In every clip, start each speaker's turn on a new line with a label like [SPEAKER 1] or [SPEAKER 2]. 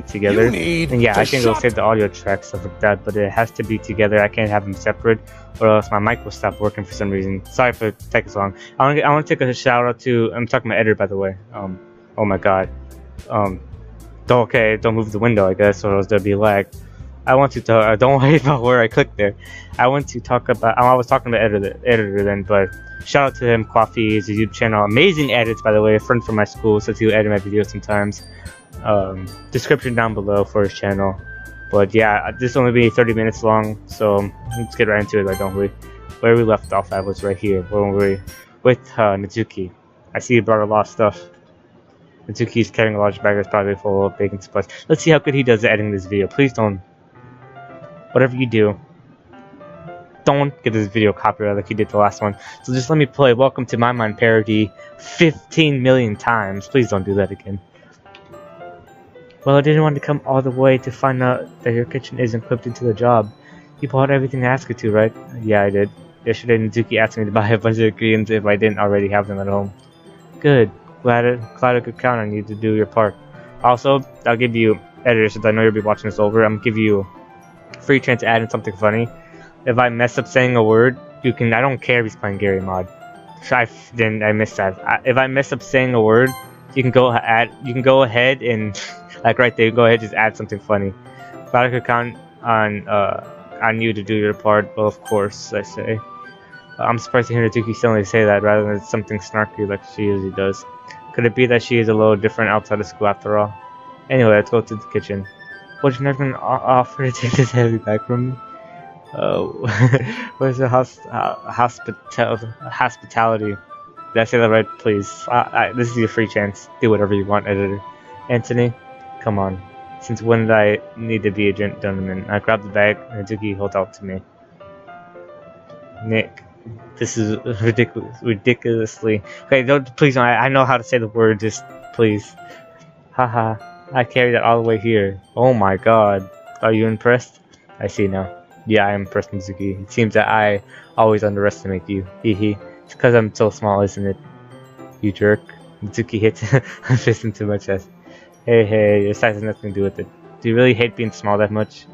[SPEAKER 1] together. And yeah, I can go save the audio tracks, stuff like that, but it has to be together. I can't have them separate, or else my mic will stop working for some reason. Sorry for taking so long. I want to take a shout out to, I'm talking to my editor, by the way. Oh my god. Don't move the window, I guess, or else there'll be lag. I want to talk, don't worry about where I clicked there. I want to talk about, I was talking to the editor then, but shout out to him, Kwaffee, his YouTube channel. Amazing edits, by the way, a friend from my school, says he'll edit my videos sometimes. Description down below for his channel. But yeah, this will only be 30 minutes long, so let's get right into it, don't we? Where we left off at was right here, where we were with Natsuki. I see he brought a lot of stuff. Natsuki's carrying a large bag that's probably full of baking supplies. Let's see how good he does at editing this video. Please don't, whatever you do, don't get this video copyrighted like you did the last one. So just let me play Welcome to My Mind parody 15 million times. Please don't do that again. Well, I didn't want to come all the way to find out that your kitchen isn't equipped into the job. You bought everything I asked you to, right? Yeah, I did. Yesterday, Natsuki asked me to buy a bunch of ingredients if I didn't already have them at home. Good. Glad I could count on you to do your part. Also, I'll give you, editor, since I know you'll be watching this over, I'm gonna give you a free chance to add in something funny. If I mess up saying a word, you can, I don't care if he's playing Gary mod. I missed that. If I mess up saying a word, you can go ahead and like right there, go ahead, just add something funny. Glad I could count on you to do your part. Well, of course, I say. I'm surprised to hear Natsuki suddenly say that rather than something snarky like she usually does. Could it be that she is a little different outside of school after all? Anyway, let's go to the kitchen. Would you never offer to take this heavy bag from me? Where's the hospitality? Did I say that right? Please. This is your free chance. Do whatever you want, editor. Anthony, come on. Since when did I need to be a gentleman? I grabbed the bag and Natsuki held out to me. Nick, this is ridiculously. Okay, please don't. I know how to say the word. Just please. Haha. I carried it all the way here. Oh my god. Are you impressed? I see now. Yeah, I am impressed, Natsuki. It seems that I always underestimate you. Hehe. It's because I'm so small, isn't it? You jerk. Natsuki hits a fist into my chest. Hey, your size has nothing to do with it. Do you really hate being small that much?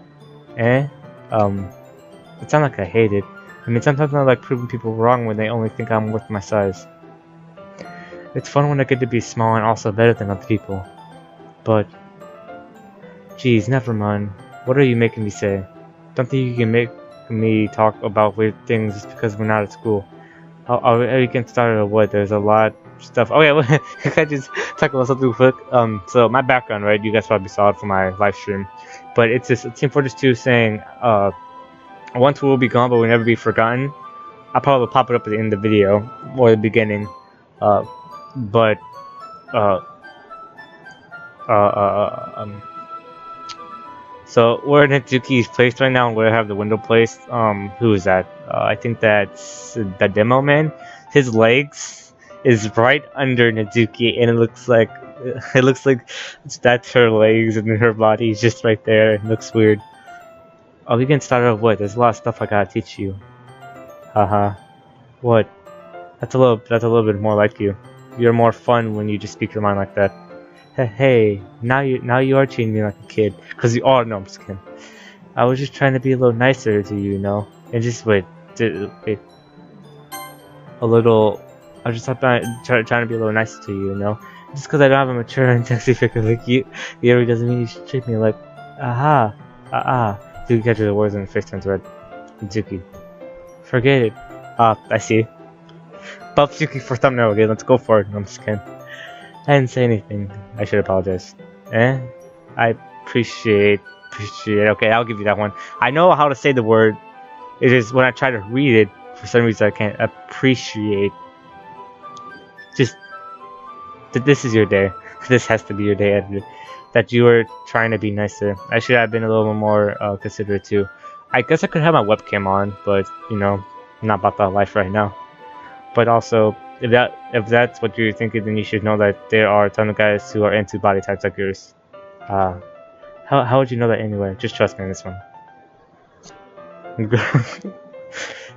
[SPEAKER 1] Eh? It sounds like I hate it. I mean, sometimes I like proving people wrong when they only think I'm worth my size. It's fun when I get to be small and also better than other people. But, geez, never mind. What are you making me say? Don't think you can make me talk about weird things just because we're not at school. Are we getting started or what? There's a lot of stuff. Oh yeah, can I just talk about something quick? So my background, right? You guys probably saw it from my live stream. But it's this Team Fortress 2 saying, once we will be gone, but we'll never be forgotten. I'll probably pop it up at the end of the video or the beginning. So we're in Natsuki's place right now, and we have the window placed. Who is that? I think that's the demo man. His legs is right under Natsuki, and it looks like that's her legs, and her body is just right there. It looks weird. Oh, we can start off with. There's a lot of stuff I gotta teach you. Haha. What? That's a little bit more like you. You're more fun when you just speak your mind like that. Hey, now you are treating me like a kid. Cause you are. No, I'm just kidding. I was just trying to be a little nicer to you, you know. And just wait. A little. I was just trying to be a little nicer to you, you know. Just cause I don't have a mature and sexy figure like you, it doesn't mean you should treat me like. Natsuki catches the words and the face turns red. Natsuki. Forget it. I see. Buff Natsuki for thumbnail, okay, let's go for it. No, I'm just kidding. I didn't say anything. I should apologize. I appreciate. Okay, I'll give you that one. I know how to say the word. It is when I try to read it, for some reason I can't appreciate. Just, this is your day. This has to be your day, editor. That you were trying to be nicer. I should have been a little bit more considerate too. I guess I could have my webcam on, but you know, I'm not about that life right now. But also, if that's what you're thinking, then you should know that there are a ton of guys who are into body types like yours. How would you know that anyway? Just trust me on this one.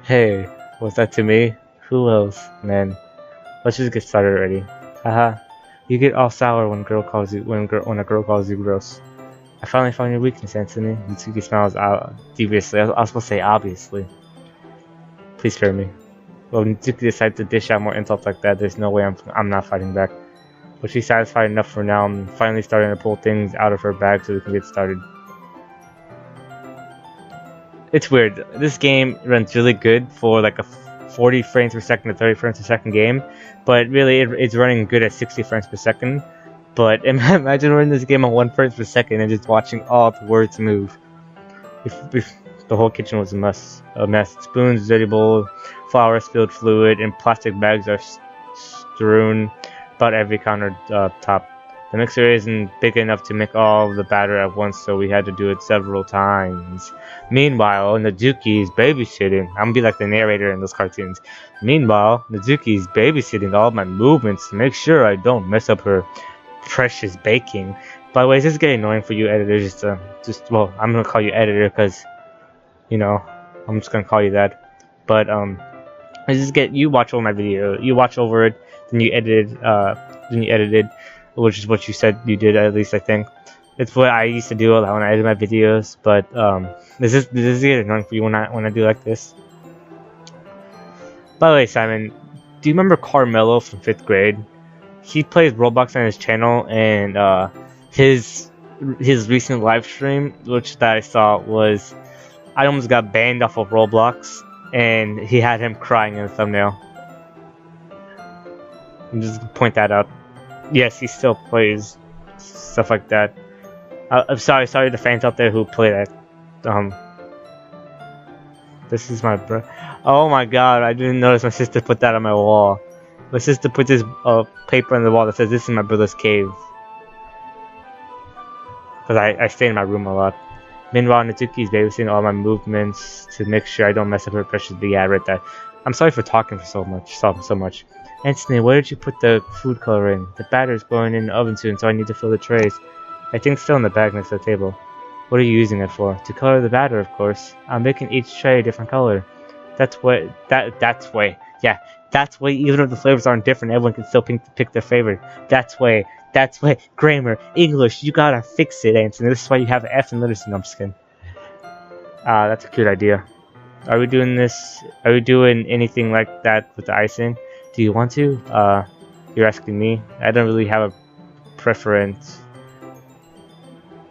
[SPEAKER 1] Hey, was that to me? Who else, man? Let's just get started already. Haha. You get all sour when a girl calls you gross. I finally found your weakness, Anthony. Natsuki smiles deviously. I was supposed to say obviously. Please spare me. Well, Natsuki decides to dish out more insults like that. There's no way I'm not fighting back. But she's satisfied enough for now. I'm finally starting to pull things out of her bag so we can get started. It's weird. This game runs really good for like a 40 frames per second to 30 frames per second game, but really it's running good at 60 frames per second. But imagine running this game on 1 frame per second and just watching all the words move. If the whole kitchen was a mess. Spoons, dirty bowl, flour, spilled fluid, and plastic bags are strewn about every countertop. The mixer isn't big enough to make all the batter at once, so we had to do it several times. Meanwhile, Natsuki's babysitting. I'm gonna be like the narrator in those cartoons. Meanwhile, Natsuki's babysitting all my movements to make sure I don't mess up her precious baking. By the way, is this getting annoying for you editors? Well, I'm gonna call you editor because, you know, I'm just gonna call you that. But you watch over my video, you watch over it, then you edited, which is what you said you did, at least I think. It's what I used to do a lot when I edit my videos. But does this get annoying for you when I do like this? By the way, Simon, do you remember Carmelo from 5th grade? He plays Roblox on his channel, and his recent live stream, that I saw, was I almost got banned off of Roblox, and he had him crying in the thumbnail. Just point that out. Yes, he still plays stuff like that. I'm sorry the fans out there who play that. This is my bro. Oh my god, I didn't notice my sister put that on my wall. My sister put this paper on the wall that says, "This is my brother's cave." Because I stay in my room a lot. Meanwhile, Natsuki's babysitting all my movements to make sure I don't mess up her precious. Yeah, I read that. I'm sorry for talking for so much. Anthony, where did you put the food coloring? The batter's going in the oven soon, so I need to fill the trays. I think it's still in the bag next to the table. What are you using it for? To color the batter, of course. I'm making each tray a different color. That's way. Even if the flavors aren't different, everyone can still pick their favorite. That's way. Grammar, English, you gotta fix it, Anthony. This is why you have an F in literacy. No, I'm just kidding. That's a cute idea. Are we doing this? Are we doing anything like that with the icing? Do you want to? You're asking me. I don't really have a preference.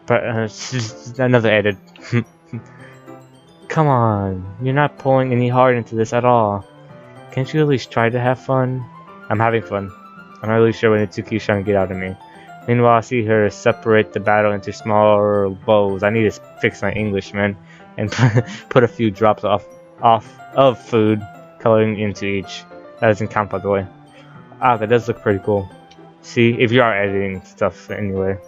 [SPEAKER 1] But another edit. Come on, you're not pulling any hard into this at all. Can't you at least try to have fun? I'm having fun. I'm not really sure what Natsuki's trying to get out of me. Meanwhile, I see her separate the batter into smaller bowls. I need to fix my English, man, and put a few drops of food coloring into each. That doesn't count, by the way. That does look pretty cool. See, if you are editing stuff anyway.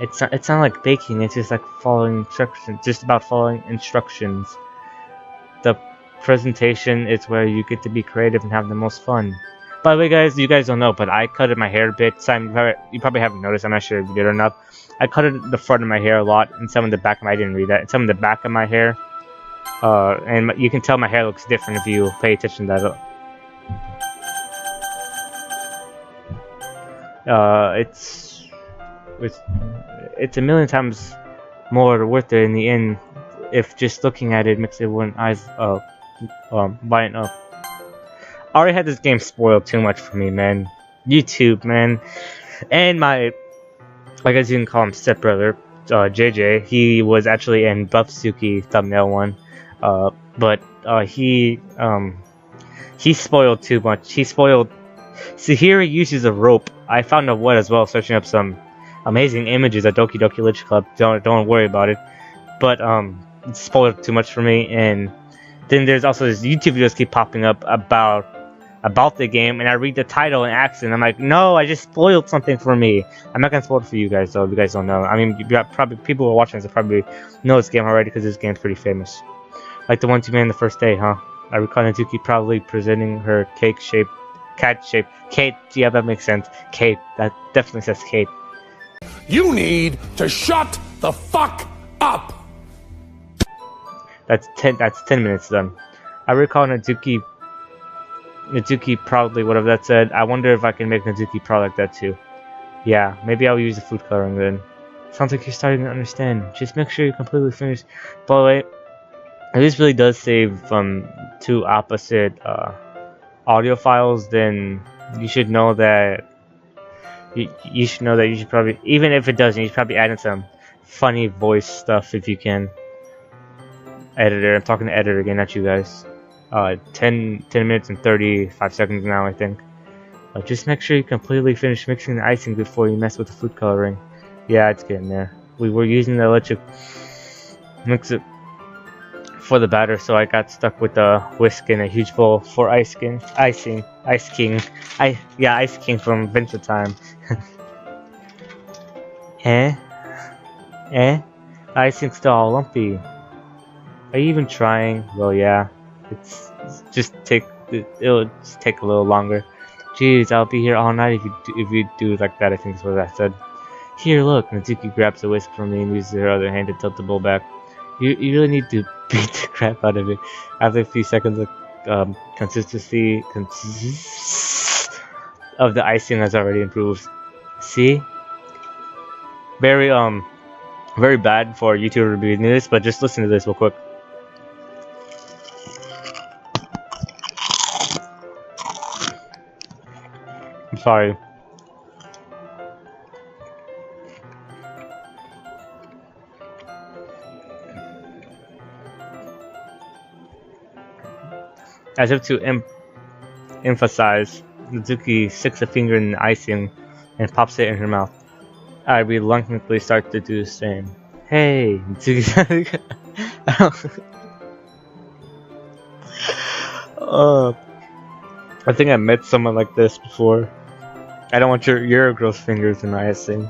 [SPEAKER 1] It's not like baking, it's just like following instructions, just about following instructions. The presentation is where you get to be creative and have the most fun. By the way, guys, you guys don't know, but I cutted my hair a bit. Simon, you probably haven't noticed, I'm not sure if you did or not. I cutted the front of my hair a lot, and some of the back of I didn't read that, and some of the back of my hair. And you can tell my hair looks different if you pay attention to that. It's a million times more worth it in the end if just looking at it makes everyone's eyes lighten up. I already had this game spoiled too much for me, man. YouTube, man. And my, I guess you can call him stepbrother, JJ, he was actually in Buffsuki thumbnail one. But he spoiled too much. He spoiled. See, here he uses a rope. I found out what as well, searching up some amazing images at Doki Doki Literature Club. Don't worry about it. But it spoiled too much for me. And then there's also this YouTube videos keep popping up about the game, and I read the title and accent. I'm like, no, I just spoiled something for me. I'm not gonna spoil it for you guys though. If you guys don't know. I mean, you got probably people who are watching this probably know this game already because this game's pretty famous. Like the one you made in the first day, huh? I recall Natsuki proudly presenting her cat shape. Kate, yeah, that makes sense. Kate, that definitely says Kate.
[SPEAKER 2] You need to shut the fuck up.
[SPEAKER 1] That's 10 minutes done. I recall Natsuki proudly, whatever that said. I wonder if I can make Natsuki proud like that too. Yeah, maybe I'll use the food coloring then. Sounds like you're starting to understand. Just make sure you completely finish. By the way, if this really does save from two opposite audio files, then you should know that you should know that you should probably, even if it doesn't, you should probably add in some funny voice stuff if you can. Editor, I'm talking to editor again, not you guys. 10 minutes and 35 seconds now, I think. Just make sure you completely finish mixing the icing before you mess with the food coloring. Yeah, it's getting there. We were using the electric mixer for the batter, so I got stuck with the whisk in a huge bowl for Ice King from Adventure Time. Icing's still all lumpy. Are you even trying? Well, yeah. It'll just take a little longer. Jeez, I'll be here all night if you do it like that, I think is what I said. Here, look. Natsuki grabs a whisk from me and uses her other hand to tilt the bowl back. You really need to beat the crap out of it. After a few seconds, the consistency of the icing has already improved. See? Very bad for a YouTuber to be doing this, but just listen to this real quick. I'm sorry. As if to emphasize, Natsuki sticks a finger in the icing and pops it in her mouth. I reluctantly start to do the same. Hey, Natsuki. I think I met someone like this before. I don't want your gross fingers in my icing.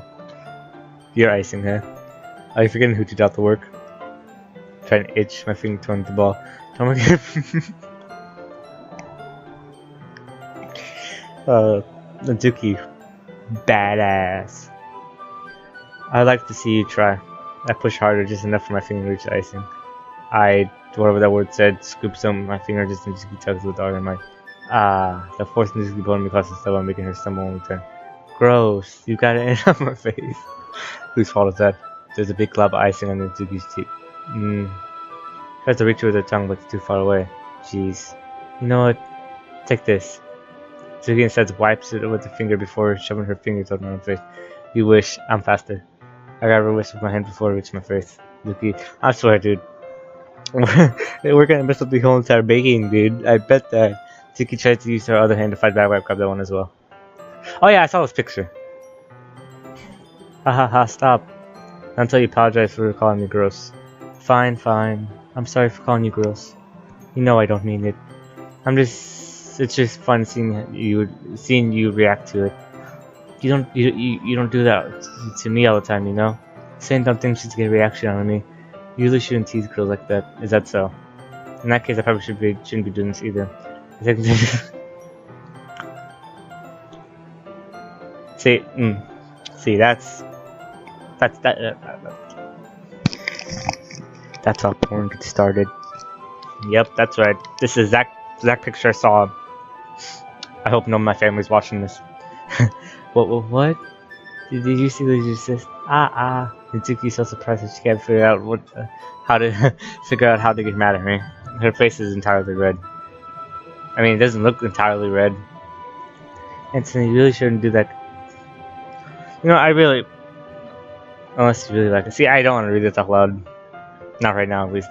[SPEAKER 1] Your icing, huh? Are you forgetting who did out the work? Trying to itch my finger towards the ball. Don't forget. Natsuki, badass. I'd like to see you try. I push harder, just enough for my finger to reach the icing. Whatever that word said, scoop some of my finger just and Natsuki tugs with the other mic. The force Natsuki blowing me across the stubble and making her stumble when we turn. Gross, you got it in on my face. Whose fault is that? There's a big glob of icing on Natsuki's teeth. Tries to reach her with her tongue, but it's too far away. Jeez. You know what? Take this. Natsuki instead wipes it with the finger before shoving her fingers on her face. You wish. I'm faster. I got her whisk with my hand before it reached my face. Natsuki, I swear, dude. We're gonna mess up the whole entire baking, dude. I bet that. Natsuki tries to use her other hand to fight back, grab that one as well. Oh yeah, I saw this picture. Ha, stop. Not until you apologize for calling me gross. Fine. I'm sorry for calling you gross. You know I don't mean it. It's just fun seeing you react to it. You don't do that to me all the time, you know? Saying dumb things just to get a reaction out of me. You really shouldn't tease girls like that. Is that so? In that case, I probably shouldn't be doing this either. See, that's how porn gets started. Yep, that's right. This is that picture I saw. I hope none of my family's watching this. What? Did you see what you just? Natsuki's so surprised that she can't figure out how to get mad at me. Her face is entirely red. I mean, it doesn't look entirely red. Anthony, you really shouldn't do that. You know, unless you really like it. See, I don't want to read this out loud. Not right now, at least.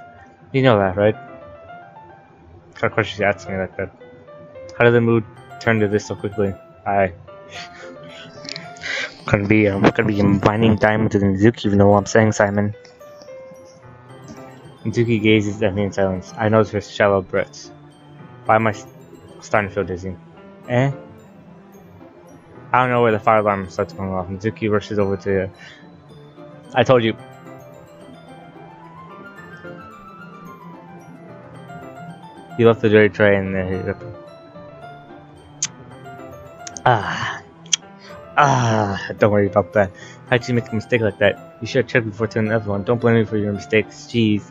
[SPEAKER 1] You know that, right? What question she's asking me like that? How did the mood turn to this so quickly? Gonna be winding diamond to the Natsuki, you know what I'm saying, Simon? Natsuki gazes at me in silence. I notice her shallow breaths. Why am I starting to feel dizzy? I don't know where the fire alarm starts going off. Natsuki rushes over to... I told you. You left the dirty tray and then hit it up. Don't worry about that. How'd you make a mistake like that? You should have checked before telling everyone. Don't blame me for your mistakes. Jeez.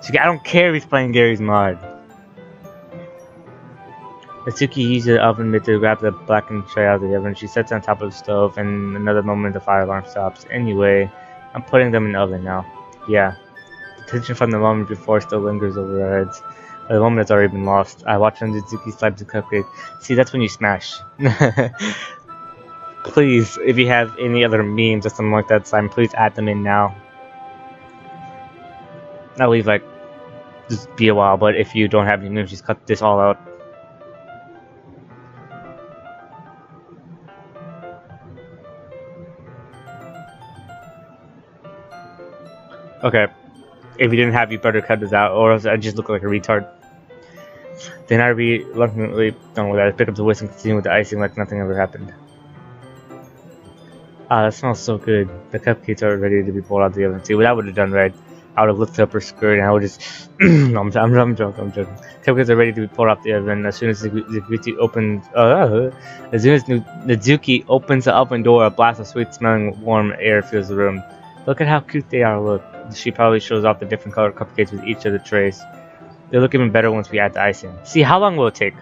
[SPEAKER 1] I don't care if he's playing Gary's mod. Natsuki uses the oven mitt to grab the blackened tray out of the oven. She sets it on top of the stove, and in another moment the fire alarm stops. Anyway, I'm putting them in the oven now. Yeah. The tension from the moment before still lingers over our heads. The moment has already been lost. I watch Zuki slide the cupcake. See, that's when you smash. Please, if you have any other memes or something like that, Simon, please add them in now. I'll leave like just be a while, but if you don't have any memes, just cut this all out. Okay. If you didn't have, you better cut this out, or else I just look like a retard. Then I reluctantly done with that. I pick up the whisk and continue with the icing like nothing ever happened. Ah, that smells so good. The cupcakes are ready to be pulled out of the oven. See, what I would have done, right? I would have lifted up her skirt and I would just. No, I'm joking. Cupcakes are ready to be pulled out the oven. As soon as Zuki opens, as soon as Zuki opens the oven door, a blast of sweet-smelling warm air fills the room. Look at how cute they are. Look, she probably shows off the different colored cupcakes with each of the trays. They look even better once we add the icing. See, how long will it take?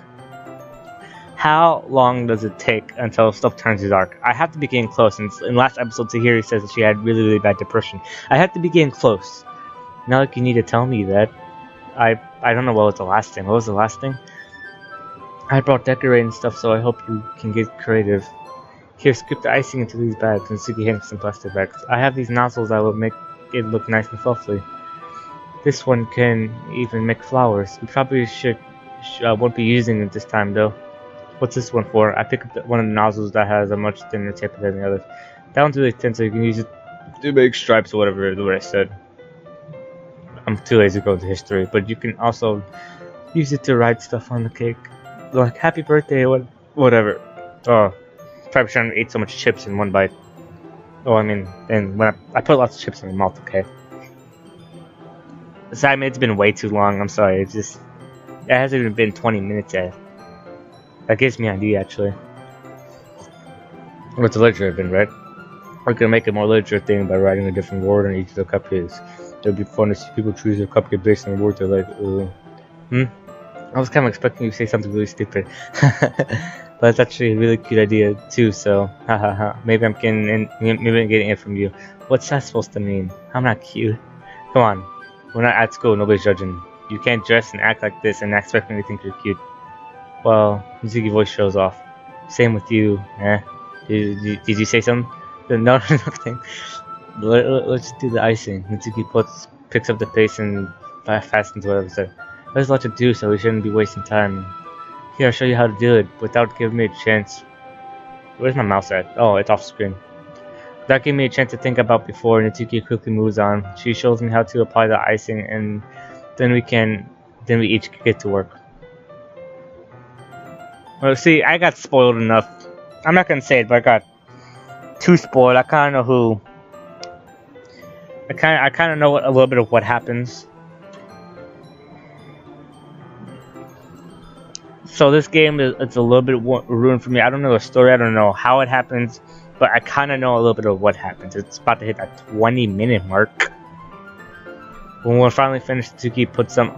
[SPEAKER 1] How long does it take until stuff turns dark? I have to be getting close. And in last episode, Tahiri says that she had really bad depression. I have to be getting close. Now, like, you need to tell me that. I don't know what was the last thing. What was the last thing? I brought decorating stuff, so I hope you can get creative. Here, scoop the icing into these bags, and Suki hands some plastic bags. I have these nozzles that will make it look nice and fluffy. This one can even make flowers. We probably won't be using it this time, though. What's this one for? I pick up one of the nozzles that has a much thinner tip than the others. That one's really thin, so you can use it to make stripes or whatever what I said. I'm too lazy to go into history, but you can also use it to write stuff on the cake. Like, happy birthday, or whatever. Oh, probably shouldn't have ate so much chips in one bite. Oh, I mean, and when I put lots of chips in my mouth, okay? So, I mean, it's been way too long, I'm sorry, it hasn't even been 20 minutes yet. That gives me an idea, actually. What's the literature been, right? We're gonna make a more literature thing by writing a different word on each of the cupcakes. It'll be fun to see people choose their cupcake based on the word they like. I was kind of expecting you to say something really stupid. But it's actually a really cute idea, too, so hahaha. Maybe I'm getting it from you. What's that supposed to mean? I'm not cute. Come on. We're not at school, nobody's judging. You can't dress and act like this and expect me to think you're cute. Well, Mizuki voice shows off. Same with you, eh? Did you say something? No, nothing. Let's do the icing. Mizuki picks up the pace and fastens whatever said. There's a lot to do, so we shouldn't be wasting time. Here, I'll show you how to do it without giving me a chance. Where's my mouse at? Oh, it's off screen. Without giving me a chance to think about before, Natsuki quickly moves on. She shows me how to apply the icing, and then we each get to work. Well, see, I got spoiled enough. I'm not gonna say it, but I got too spoiled. I kind of know who. I kind of know a little bit of what happens. So this game it's a little bit ruined for me. I don't know the story. I don't know how it happens, but I kind of know a little bit of what happens. It's about to hit that 20-minute mark. When we're finally finished, Tsuki puts them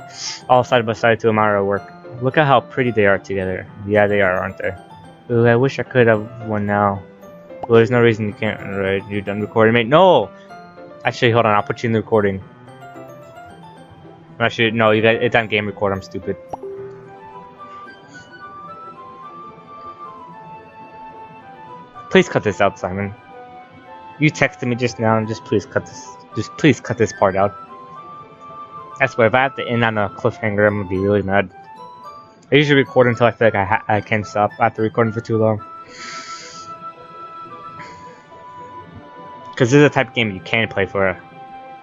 [SPEAKER 1] all side by side to admire our work. Look at how pretty they are together. Yeah, they are, aren't they? Ooh, I wish I could have one now. Well, there's no reason you can't, right? You're done recording, mate. No! Actually, hold on. I'll put you in the recording. Actually, no, you guys, it's on game record. I'm stupid. Please cut this out, Simon. You texted me just now, and just please cut this part out. I swear, if I have to end on a cliffhanger, I'm gonna be really mad. I usually record until I feel like I can't stop after recording for too long. Because this is a type of game you can play for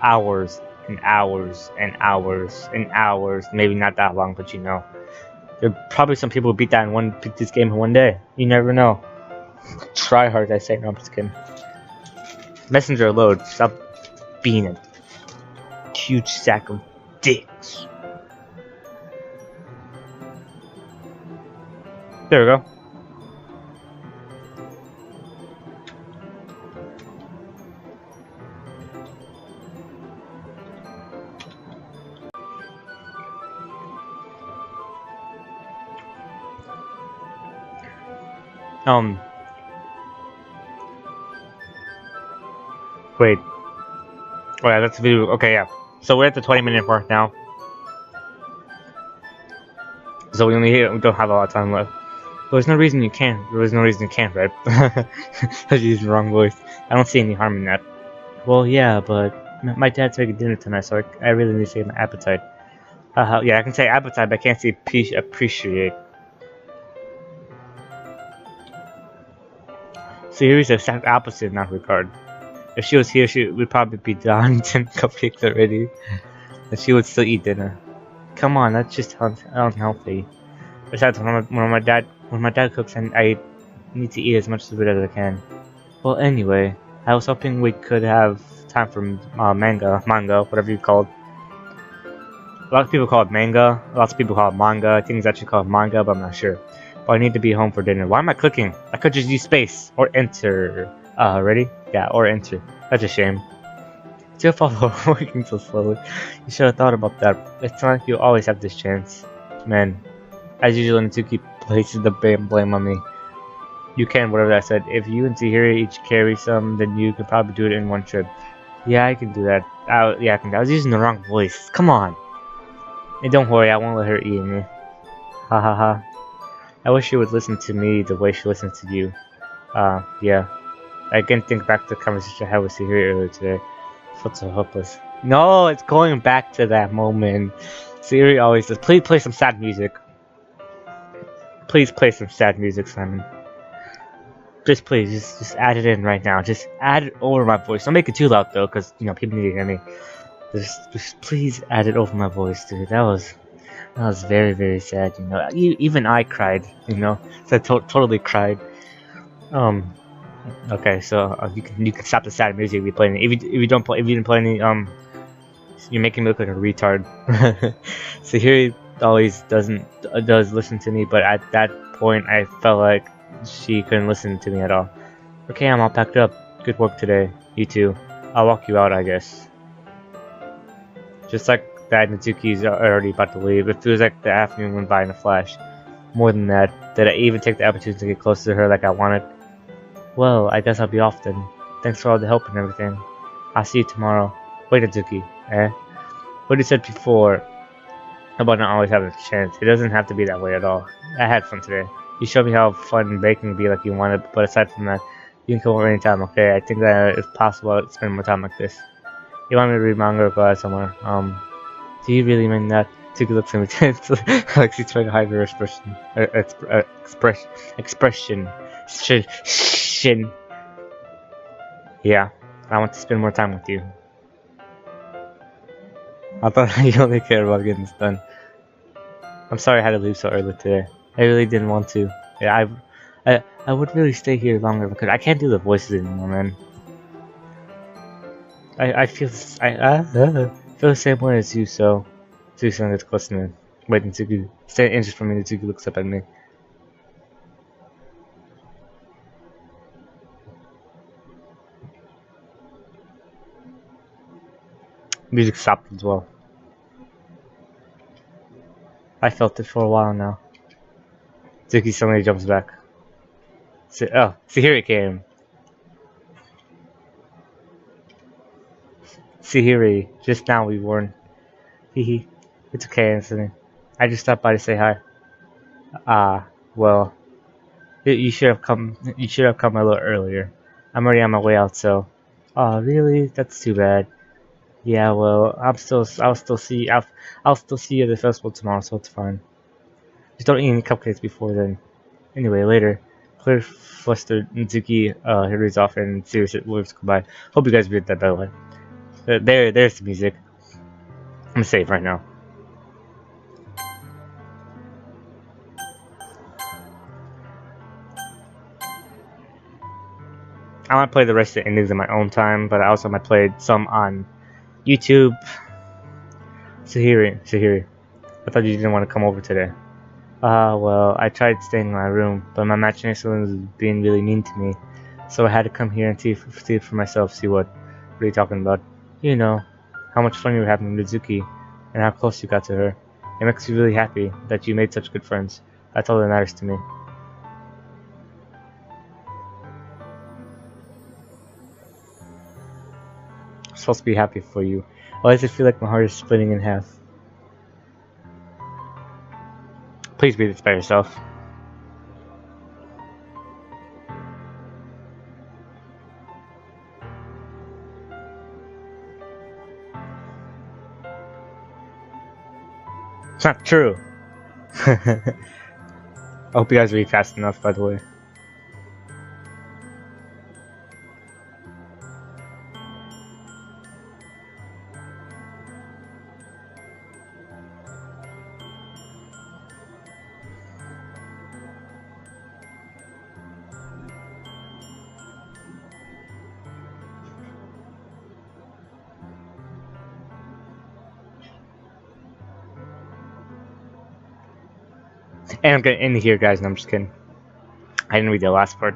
[SPEAKER 1] hours and hours and hours and hours. Maybe not that long, but you know. There are probably some people who beat this game in one day. You never know. Try hard, I say. No, I'm just kidding. Messenger load. Stop being a huge sack of dicks. There we go. Wait. Oh yeah, that's the video. Okay, yeah. So we're at the 20-minute mark now. So we don't have a lot of time left. There's no reason you can't. There was no reason you can't, right? I was using the wrong voice. I don't see any harm in that. Well, yeah, but my dad's making dinner tonight, so I really need to say my appetite. Yeah, I can say appetite, but I can't say appreciate. So here's the exact opposite in that regard. If she was here, she would probably be done 10 cupcakes already, and she would still eat dinner. Come on, that's just unhealthy. Besides, when my dad cooks, and I need to eat as much of it as I can. Well, anyway, I was hoping we could have time for manga, whatever you call it. A lot of people call it manga, lots of people call it manga. I think it's actually called manga, but I'm not sure. But I need to be home for dinner. Why am I clicking? I could just use space or enter. Ready? Yeah, or enter. That's a shame. It's your fault for working so slowly. You should have thought about that. It's not like you always have this chance. Man, as usual, Natsuki places the blame on me. You can, whatever I said. If you and Tahiri each carry some, then you could probably do it in one trip. Yeah, I can do that. Yeah, I can. I was using the wrong voice. Come on. And don't worry, I won't let her eat me. Ha ha ha. I wish she would listen to me the way she listens to you. Yeah. I can think back to the conversation I had with Tahiri earlier today. I felt so hopeless. No, it's going back to that moment. Tahiri always says, please play some sad music. Please play some sad music, Simon. Just please, just add it in right now. Just add it over my voice. Don't make it too loud though, because you know people need to hear me. Just please add it over my voice, dude. That was very, very sad. You know, even I cried. You know, so I totally cried. Okay, so you can stop the sad music if you play it. If you didn't play any you're making me look like a retard. So here he always does listen to me, but at that point I felt like she couldn't listen to me at all. Okay, I'm all packed up. Good work today. You too. I'll walk you out, I guess. Just like that, Natsuki's already about to leave. It feels like the afternoon went by in a flash. More than that, did I even take the opportunity to get closer to her like I wanted? Well, I guess I'll be off then. Thanks for all the help and everything. I'll see you tomorrow. Wait, Natsuki. What you said before about not always having a chance. It doesn't have to be that way at all. I had fun today. You showed me how fun baking can be like you wanted, but aside from that, you can come over anytime, okay? I think that if possible, I'd spend more time like this. You want me to read manga or go out somewhere? Do you really mean that? Tuki looks at me tense, like she's trying to hide her expression. Yeah, I want to spend more time with you. I thought you only cared about getting this done. I'm sorry I had to leave so early today. I really didn't want to. Yeah, I would really stay here longer because I can't do the voices anymore, man. I feel the same way as you, so Tsuki gets close to me. Waiting to stay inches from me, Tsuki looks up at me. Music stopped as well. I felt it for a while now. Tsuki suddenly jumps back. See here it came. Tahiri, just now we weren't. Hehe. It's okay, Anthony. I just stopped by to say hi. Well, you should have come. You should have come a little earlier. I'm already on my way out, so. Oh, really? That's too bad. Yeah, well, I'll still see you at the festival tomorrow, so it's fine. Just don't eat any cupcakes before then. Anyway, later. Clear, flustered, Natsuki hurries off and seriously waves goodbye. Hope you guys read that, by the way. There's the music. I'm gonna save right now. I might play the rest of the endings in my own time, but I also might play some on YouTube. Tahiri, I thought you didn't want to come over today. Well, I tried staying in my room, but my imagination was being really mean to me, so I had to come here and see it for myself. See what are you talking about? You know, how much fun you were having with Mizuki, and how close you got to her. It makes me really happy that you made such good friends. That's all that matters to me. supposed to be happy for you. Why does it feel like my heart is splitting in half? Please read this by yourself. It's not true. I hope you guys read fast enough, by the way. And I'm gonna end here, guys. No, I'm just kidding. I didn't read the last part.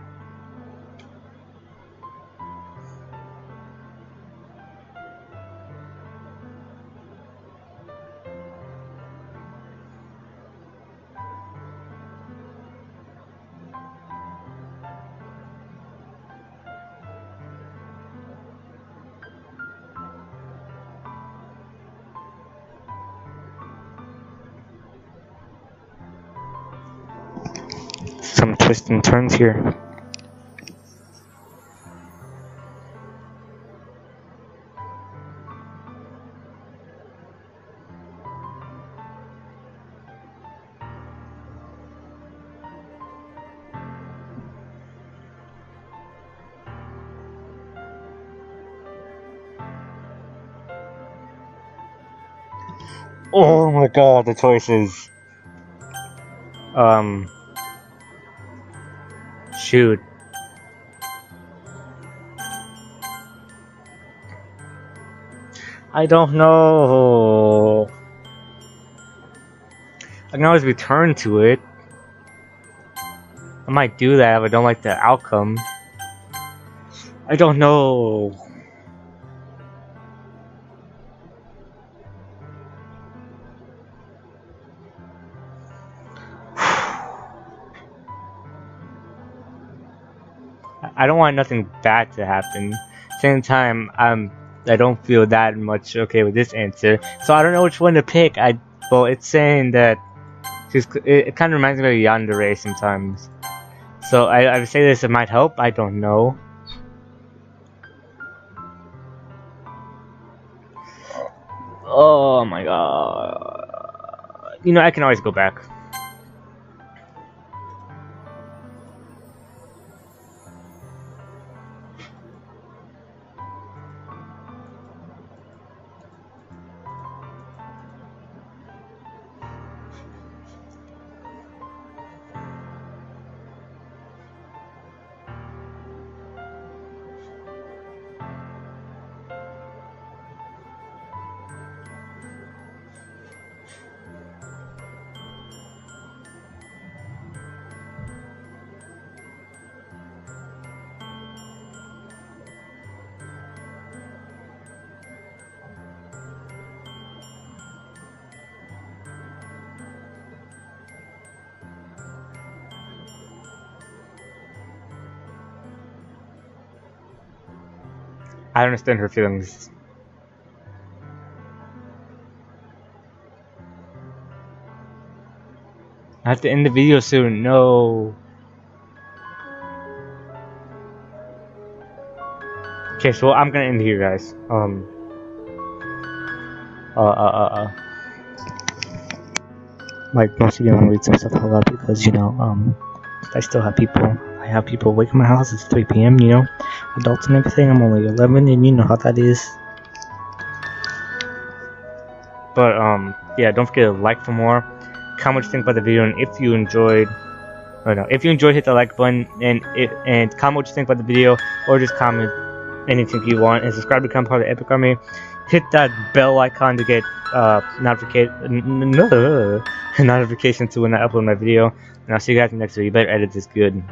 [SPEAKER 1] Some twists and turns here. Oh my god, the choices. Shoot. I don't know. I can always return to it. I might do that if I don't like the outcome. I don't know. I don't want nothing bad to happen. Same time, I don't feel that much okay with this answer, so I don't know which one to pick. Well, it's saying that it kind of reminds me of Yandere sometimes. So I would say this, it might help. I don't know. Oh my god. You know, I can always go back. I understand her feelings. I have to end the video soon. No. Okay, so I'm gonna end here, guys. Like, most of you want to read some stuff out loud because, you know, I still have people. I have people awake in my house. It's 3 p.m., you know, adults and everything. I'm only 11, and you know how that is. But, yeah, don't forget to like for more. Comment what you think about the video, and if you enjoyed, if you enjoyed, hit the like button, and comment what you think about the video, or just comment anything you want, and subscribe to become part of the Epic Army. Hit that bell icon to get notification to when I upload my video, and I'll see you guys in the next video. You better edit this good.